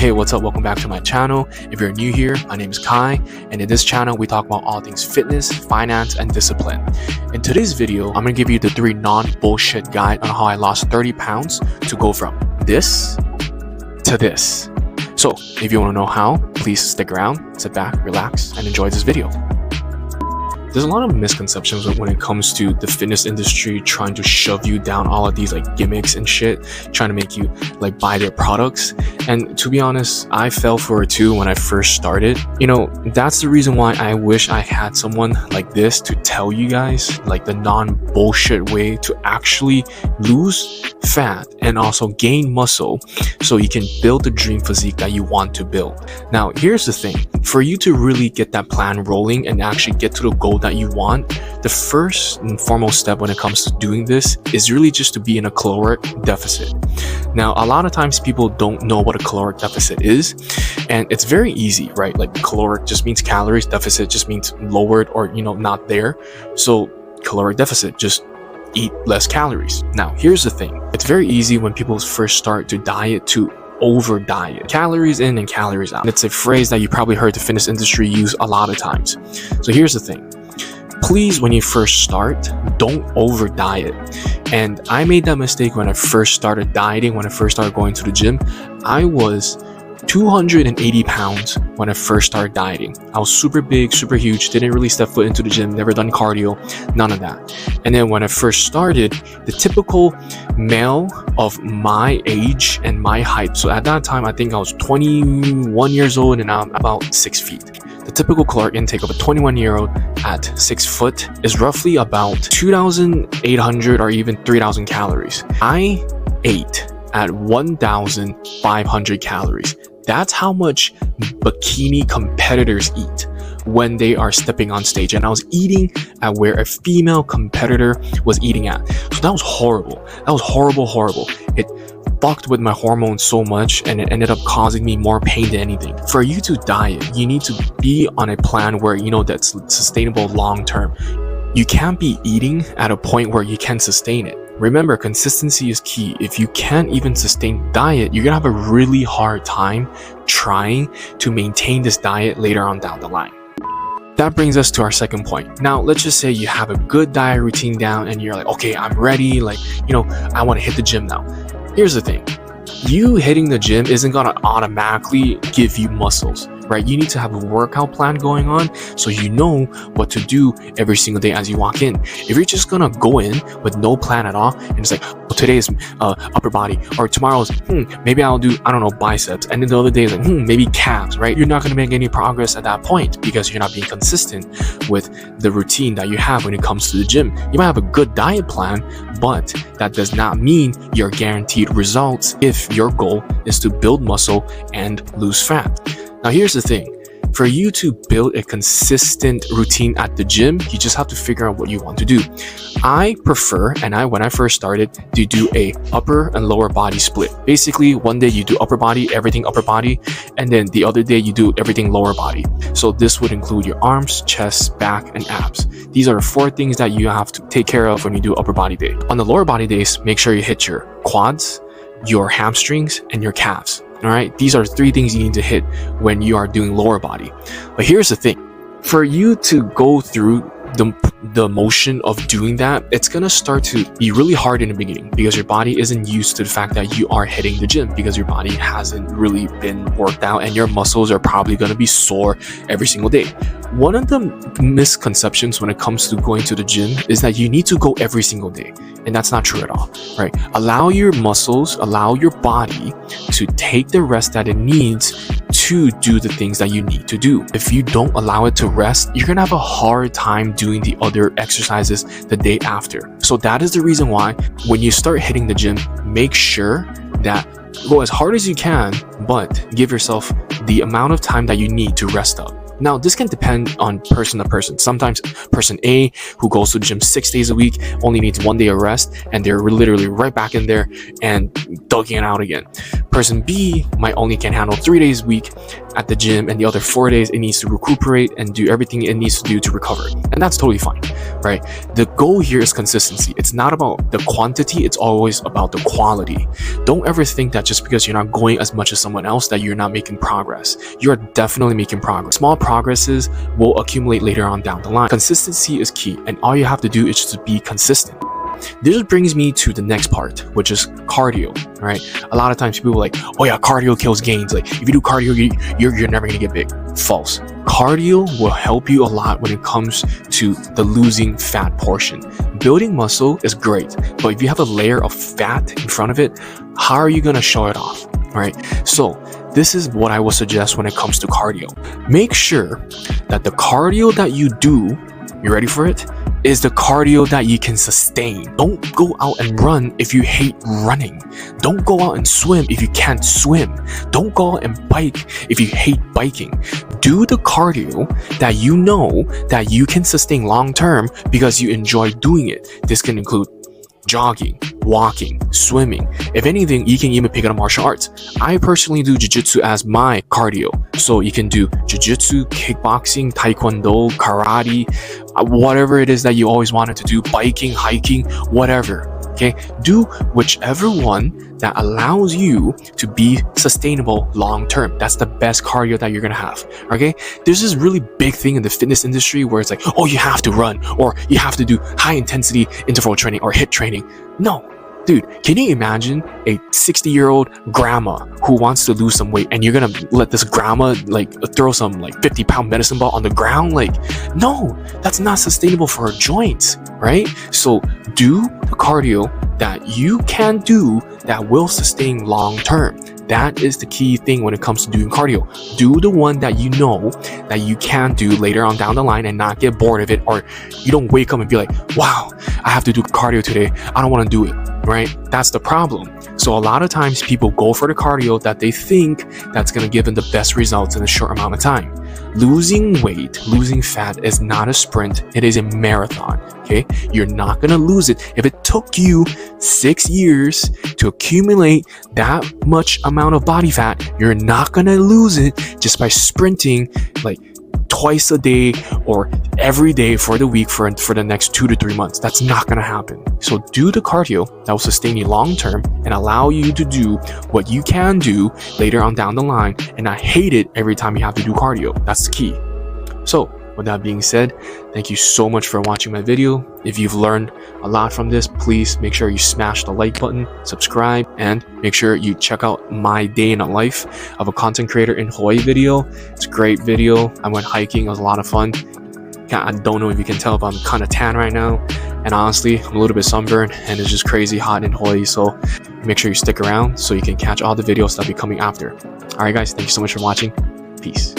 Hey, what's up? Welcome back to my channel. If you're new here, my name is Kai, and in this channel we talk about all things fitness, finance, and discipline. In today's video, I'm gonna give you the 3 non-bullshit guide on how I lost 30 pounds to go from this to this. So if you want to know how, please stick around, sit back, relax, and enjoy this video. There's a lot of misconceptions when it comes to the fitness industry trying to shove you down all of these like gimmicks and shit, trying to make you like buy their products. And to be honest, I fell for it too when I first started. You know, that's the reason why I wish I had someone like this to tell you guys like the non-bullshit way to actually lose fat and also gain muscle so you can build the dream physique that you want to build. Now, here's the thing. For you to really get that plan rolling and actually get to the goal that you want, the first and foremost step when it comes to doing this is really just to be in a caloric deficit. Now, a lot of times people don't know what a caloric deficit is, and it's very easy, right? Like caloric just means calories, deficit just means lowered or, you know, not there. So caloric deficit, just eat less calories. Now, here's the thing. It's very easy when people first start to diet to over diet. Calories in and calories out. It's a phrase that you probably heard the fitness industry use a lot of times. So here's the thing. Please, when you first start, don't over diet. And I made that mistake when I first started dieting, when I first started going to the gym. I was 280 pounds when I first started dieting. I was super big, super huge, didn't really step foot into the gym, never done cardio, none of that. And then when I first started, the typical male of my age and my height, so at that time I think I was 21 years old and I'm about 6 feet. The typical caloric intake of a 21-year-old at 6 foot is roughly about 2,800 or even 3,000 calories. I ate at 1,500 calories. That's how much bikini competitors eat when they are stepping on stage. And I was eating at where a female competitor was eating at. So that was horrible. That was horrible. It fucked with my hormones so much, and it ended up causing me more pain than anything. For you to diet, you need to be on a plan where you know that's sustainable long term. You can't be eating at a point where you can sustain it. Remember, consistency is key. If you can't even sustain diet, you're gonna have a really hard time trying to maintain this diet later on down the line. That brings us to our second point. Now, let's just say you have a good diet routine down and you're like, okay, I'm ready. Like, you know, I want to hit the gym now. Here's the thing. You hitting the gym isn't gonna automatically give you muscles, right? You need to have a workout plan going on so you know what to do every single day as you walk in. If you're just gonna go in with no plan at all and it's like, well, today is upper body, or tomorrow's maybe I'll do, I don't know, biceps, and then the other day is like maybe calves, right? You're not gonna make any progress at that point because you're not being consistent with the routine that you have when it comes to the gym. You might have a good diet plan, but that does not mean you're guaranteed results if your goal is to build muscle and lose fat. Now, here's the thing. For you to build a consistent routine at the gym, you just have to figure out what you want to do. I prefer, when I first started, to do a upper and lower body split. Basically, one day you do upper body, everything upper body, and then the other day you do everything lower body. So this would include your arms, chest, back, and abs. These are 4 things that you have to take care of when you do upper body day. On the lower body days, make sure you hit your quads, your hamstrings, and your calves. All right, these are 3 things you need to hit when you are doing lower body. But here's the thing. For you to go through the motion of doing that, it's gonna start to be really hard in the beginning because your body isn't used to the fact that you are hitting the gym, because your body hasn't really been worked out and your muscles are probably gonna be sore every single day. One of the misconceptions when it comes to going to the gym is that you need to go every single day, and that's not true at all, right? Allow your muscles, allow your body to take the rest that it needs to do the things that you need to do. If you don't allow it to rest, you're gonna have a hard time doing the other exercises the day after. So that is the reason why when you start hitting the gym, make sure that go as hard as you can, but give yourself the amount of time that you need to rest up. Now, this can depend on person to person. Sometimes person A, who goes to the gym 6 days a week, only needs 1 day of rest, and they're literally right back in there and dugging it out again. Person B might only can handle 3 days a week at the gym, and the other 4 days it needs to recuperate and do everything it needs to do to recover. And that's totally fine, right? The goal here is consistency. It's not about the quantity, it's always about the quality. Don't ever think that just because you're not going as much as someone else that you're not making progress. You're definitely making progress. Small progresses will accumulate later on down the line. Consistency is key, and all you have to do is just be consistent. This brings me to the next part, which is cardio, right? A lot of times people are like, oh yeah, cardio kills gains. Like if you do cardio, you're never gonna get big. False. Cardio will help you a lot when it comes to the losing fat portion. Building muscle is great, but if you have a layer of fat in front of it, how are you gonna show it off, right? So this is what I would suggest when it comes to cardio. Make sure that the cardio that you do, you ready for it, is the cardio that you can sustain. Don't go out and run if you hate running. Don't go out and swim if you can't swim. Don't go out and bike if you hate biking. Do the cardio that you know that you can sustain long term because you enjoy doing it. This can include jogging, walking, swimming. If anything, you can even pick up martial arts. I personally do jiu-jitsu as my cardio. So you can do jiu-jitsu, kickboxing, taekwondo, karate, whatever it is that you always wanted to do, biking, hiking, whatever. Okay, do whichever one that allows you to be sustainable long term. That's the best cardio that you're gonna have. Okay, there's this really big thing in the fitness industry where it's like, oh, you have to run, or you have to do high intensity interval training or HIIT training. No, dude, can you imagine a 60-year-old grandma who wants to lose some weight, and you're gonna let this grandma like throw some like 50-pound medicine ball on the ground? Like, no, that's not sustainable for her joints, right? So do the cardio that you can do that will sustain long term. That is the key thing when it comes to doing cardio. Do the one that you know that you can do later on down the line and not get bored of it, or you don't wake up and be like, wow, I have to do cardio today, I don't want to do it, right? That's the problem. So a lot of times people go for the cardio that they think that's going to give them the best results in a short amount of time. Losing weight, losing fat is not a sprint, it is a marathon. Okay, you're not gonna lose it. If it took you 6 years to accumulate that much amount of body fat, you're not gonna lose it just by sprinting like twice a day or every day for the week for the next 2 to 3 months. That's not gonna happen. So do the cardio that will sustain you long term and allow you to do what you can do later on down the line and not hate it every time you have to do cardio. That's the key. So with that being said, thank you so much for watching my video. If you've learned a lot from this, please make sure you smash the like button, subscribe, and make sure you check out my day in a life of a content creator in Hawaii video. It's a great video. I went hiking, it was a lot of fun. I don't know if you can tell, but I'm kind of tan right now. And honestly, I'm a little bit sunburned and it's just crazy hot in Hawaii. So make sure you stick around so you can catch all the videos that'll be coming after. All right, guys, thank you so much for watching. Peace.